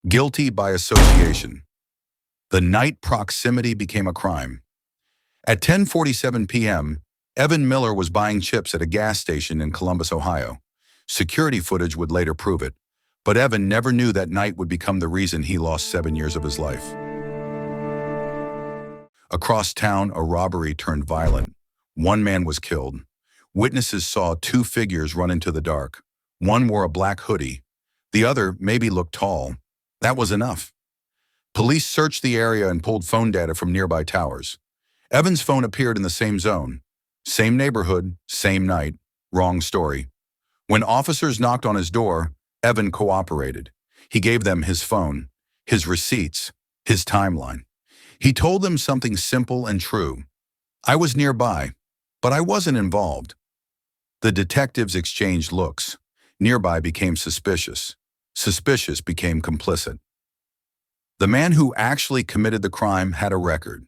Guilty by association. The night proximity became a crime. At 10:47 p.m., Evan Miller was buying chips at a gas station in Columbus, Ohio. Security footage would later prove it, but Evan never knew that night would become the reason he lost 7 years of his life. Across town, a robbery turned violent. One man was killed. Witnesses saw two figures run into the dark. One wore a black hoodie. The other maybe looked tall. That was enough. Police searched the area and pulled phone data from nearby towers. Evan's phone appeared in the same zone. Same neighborhood, same night, wrong story. When officers knocked on his door, Evan cooperated. He gave them his phone, his receipts, his timeline. He told them something simple and true. I was nearby, but I wasn't involved. The detectives exchanged looks. Nearby became suspicious. Suspicious became complicit. The man who actually committed the crime had a record.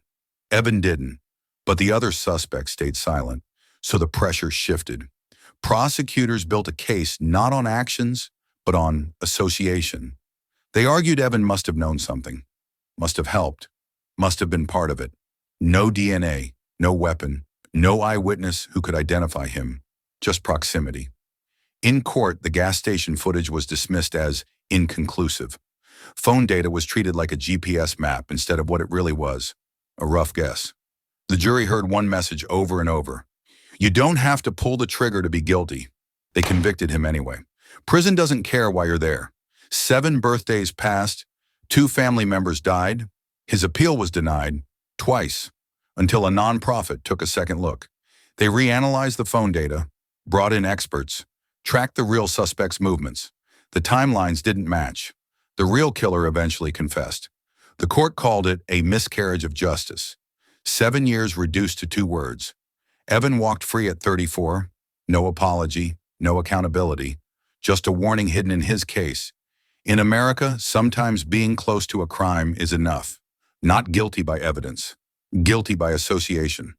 Evan didn't, but the other suspects stayed silent, so the pressure shifted. Prosecutors built a case not on actions, but on association. They argued Evan must have known something, must have helped, must have been part of it. No DNA, no weapon, no eyewitness who could identify him, just proximity. In court, the gas station footage was dismissed as inconclusive. Phone data was treated like a GPS map instead of what it really was, a rough guess. The jury heard one message over and over. You don't have to pull the trigger to be guilty. They convicted him anyway. Prison doesn't care why you're there. 7 birthdays passed, 2 family members died. His appeal was denied, twice, until a nonprofit took a second look. They reanalyzed the phone data, brought in experts, tracked the real suspect's movements. The timelines didn't match. The real killer eventually confessed. The court called it a miscarriage of justice. 7 years reduced to 2 words. Evan walked free at 34. No apology, no accountability, just a warning hidden in his case. In America, sometimes being close to a crime is enough. Not guilty by evidence, guilty by association.